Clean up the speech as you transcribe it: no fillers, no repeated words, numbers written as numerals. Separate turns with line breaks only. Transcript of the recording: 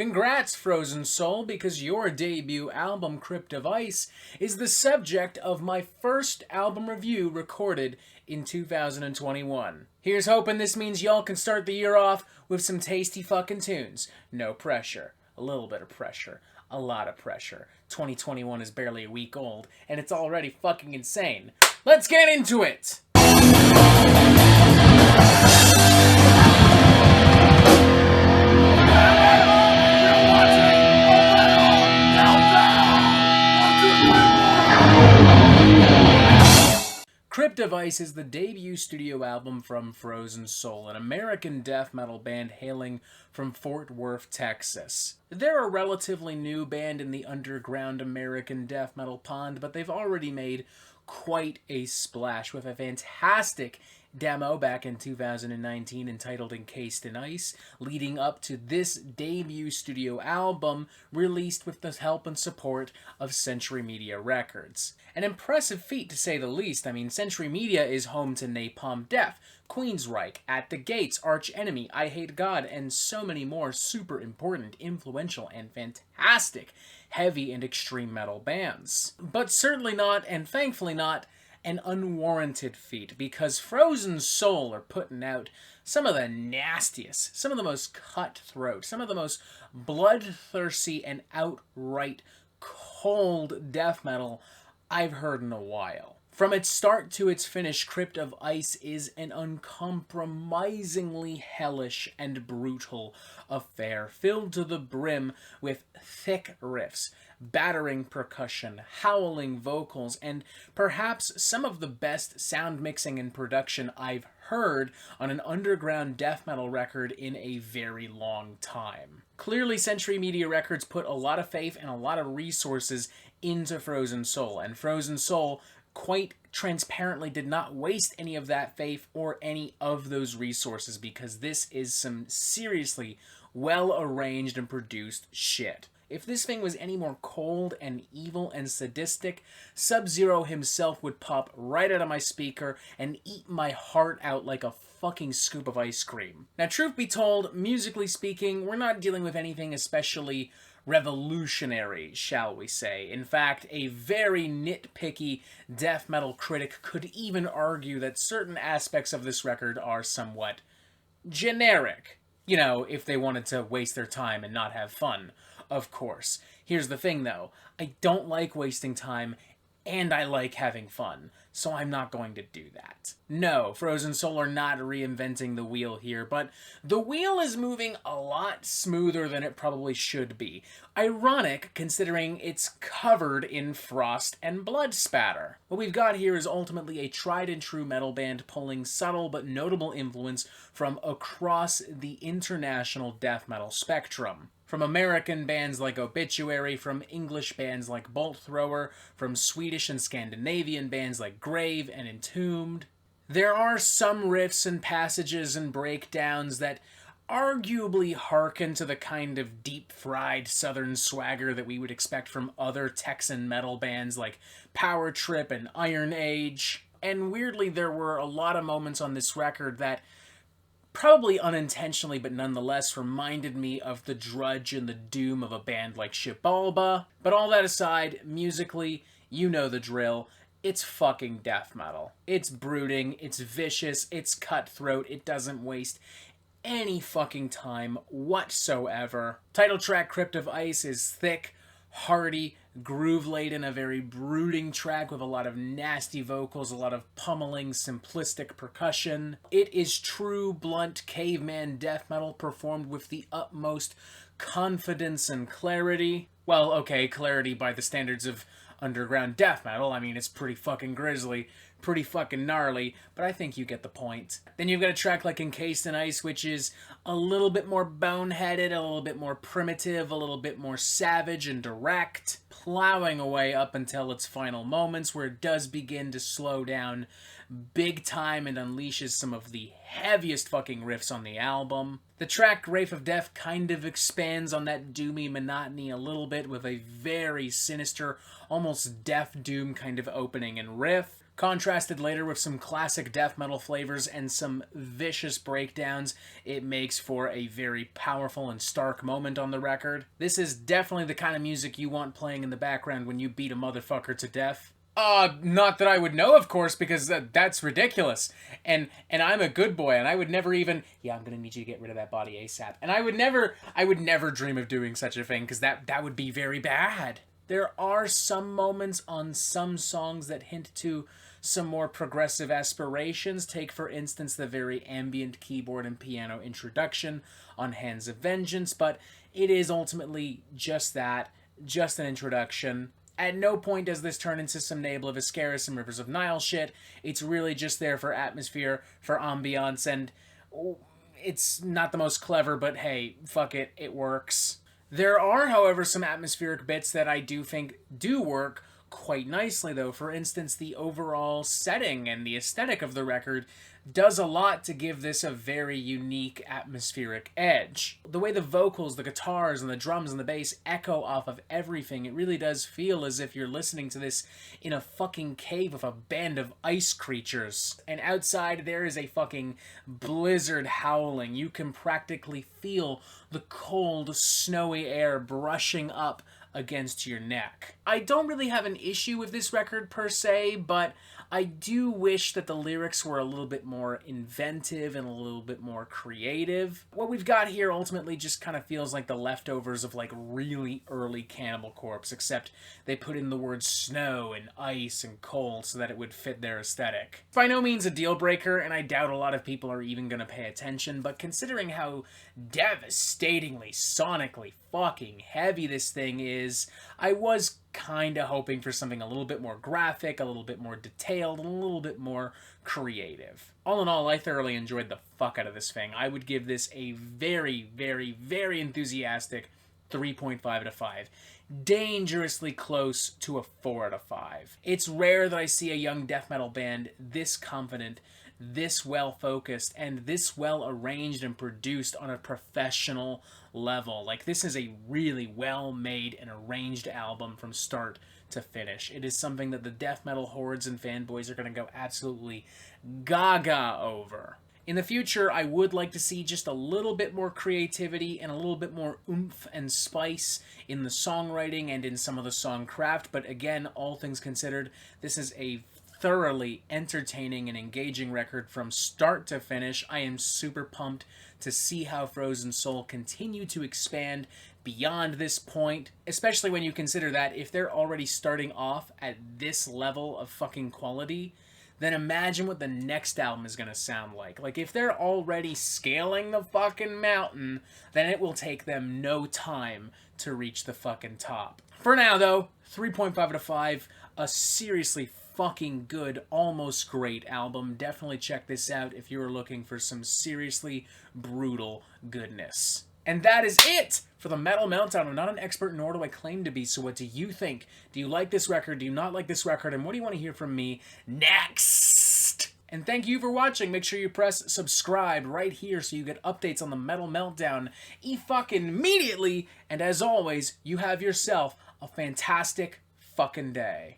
Congrats, Frozen Soul, because your debut album, Crypt of Ice, is the subject of my first album review recorded in 2021. Here's hoping this means y'all can start the year off with some tasty fucking tunes. No pressure. A little bit of pressure. A lot of pressure. 2021 is barely a week old, and it's already fucking insane. Let's get into it! Crypt of Ice is the debut studio album from Frozen Soul, an American death metal band hailing from Fort Worth, Texas. They're a relatively new band in the underground American death metal pond, but they've already made quite a splash with a fantastic demo back in 2019 entitled Encased in Ice, leading up to this debut studio album released with the help and support of Century Media Records. An impressive feat to say the least. I mean, Century Media is home to Napalm Death, Queensryche, At the Gates, Arch Enemy, I Hate God, and so many more super important, influential, and fantastic heavy and extreme metal bands. But certainly not, and thankfully not, an unwarranted feat, because Frozen Soul are putting out some of the nastiest, some of the most cutthroat, some of the most bloodthirsty and outright cold death metal I've heard in a while. From its start to its finish, Crypt of Ice is an uncompromisingly hellish and brutal affair, filled to the brim with thick riffs, battering percussion, howling vocals, and perhaps some of the best sound mixing and production I've heard on an underground death metal record in a very long time. Clearly, Century Media Records put a lot of faith and a lot of resources into Frozen Soul, and Frozen Soul quite transparently did not waste any of that faith or any of those resources, because this is some seriously well-arranged and produced shit. If this thing was any more cold and evil and sadistic, Sub-Zero himself would pop right out of my speaker and eat my heart out like a fucking scoop of ice cream. Now, truth be told, musically speaking, we're not dealing with anything especially revolutionary, shall we say. In fact, a very nitpicky death metal critic could even argue that certain aspects of this record are somewhat generic. You know, if they wanted to waste their time and not have fun, of course. Here's the thing, though. I don't like wasting time, and I like having fun, so I'm not going to do that. No, Frozen Soul are not reinventing the wheel here, but the wheel is moving a lot smoother than it probably should be. Ironic, considering it's covered in frost and blood spatter. What we've got here is ultimately a tried-and-true metal band pulling subtle but notable influence from across the international death metal spectrum. From American bands like Obituary, from English bands like Bolt Thrower, from Swedish and Scandinavian bands like Grave and Entombed. There are some riffs and passages and breakdowns that arguably harken to the kind of deep-fried southern swagger that we would expect from other Texan metal bands like Power Trip and Iron Age. And weirdly, there were a lot of moments on this record that probably unintentionally, but nonetheless reminded me of the drudge and the doom of a band like Shibalba. But all that aside, musically, you know the drill. It's fucking death metal. It's brooding, it's vicious, it's cutthroat, it doesn't waste any fucking time whatsoever. Title track Crypt of Ice is thick, hearty, groove-laden, a very brooding track with a lot of nasty vocals, a lot of pummeling, simplistic percussion. It is true, blunt, caveman death metal performed with the utmost confidence and clarity. Well, okay, clarity by the standards of underground death metal. I mean, it's pretty fucking grisly, pretty fucking gnarly, but I think you get the point. Then you've got a track like Encased in Ice, which is a little bit more boneheaded, a little bit more primitive, a little bit more savage and direct, plowing away up until its final moments, where it does begin to slow down big time and unleashes some of the heaviest fucking riffs on the album. The track Wraith of Death kind of expands on that doomy monotony a little bit with a very sinister, almost Death Doom kind of opening and riff. Contrasted later with some classic death metal flavors and some vicious breakdowns, it makes for a very powerful and stark moment on the record. This is definitely the kind of music you want playing in the background when you beat a motherfucker to death. Not that I would know, of course, because that's ridiculous. And I'm a good boy, and I would never even, yeah, I'm gonna need you to get rid of that body ASAP. And I would never dream of doing such a thing, because that would be very bad. There are some moments on some songs that hint to some more progressive aspirations. Take, for instance, the very ambient keyboard and piano introduction on Hands of Vengeance, but it is ultimately just that, just an introduction. At no point does this turn into some Nabal of Iscaris and Rivers of Nile shit. It's really just there for atmosphere, for ambiance, and it's not the most clever, but hey, fuck it, it works. There are, however, some atmospheric bits that I do think do work quite nicely, though. For instance, the overall setting and the aesthetic of the record does a lot to give this a very unique atmospheric edge. The way the vocals, the guitars, and the drums and the bass echo off of everything, it really does feel as if you're listening to this in a fucking cave with a band of ice creatures. And outside there is a fucking blizzard howling. You can practically feel the cold, snowy air brushing up against your neck. I don't really have an issue with this record per se, but I do wish that the lyrics were a little bit more inventive and a little bit more creative. What we've got here ultimately just kind of feels like the leftovers of like really early Cannibal Corpse, except they put in the words snow and ice and cold so that it would fit their aesthetic. By no means a deal breaker, and I doubt a lot of people are even going to pay attention, but considering how devastatingly, sonically fucking heavy this thing is, I was kinda hoping for something a little bit more graphic, a little bit more detailed, and a little bit more creative. All in all, I thoroughly enjoyed the fuck out of this thing. I would give this a very, very, very enthusiastic 3.5 out of 5. Dangerously close to a 4 out of 5. It's rare that I see a young death metal band this confident, this well-focused, and this well-arranged and produced on a professional level. Like, this is a really well-made and arranged album from start to finish. It is something that the death metal hordes and fanboys are going to go absolutely gaga over. In the future, I would like to see just a little bit more creativity and a little bit more oomph and spice in the songwriting and in some of the song craft, but again, all things considered, this is a thoroughly entertaining and engaging record from start to finish. I am super pumped to see how Frozen Soul continue to expand beyond this point, especially when you consider that if they're already starting off at this level of fucking quality, then imagine what the next album is going to sound like. Like, if they're already scaling the fucking mountain, then it will take them no time to reach the fucking top. For now, though, 3.5 out of 5, a seriously fucking good, almost great album. Definitely check this out if you're looking for some seriously brutal goodness. And that is it for the Metal Meltdown. I'm not an expert, nor do I claim to be, so what do you think? Do you like this record? Do you not like this record? And what do you want to hear from me next? And thank you for watching. Make sure you press subscribe right here so you get updates on the Metal Meltdown fucking immediately. And as always, you have yourself a fantastic fucking day.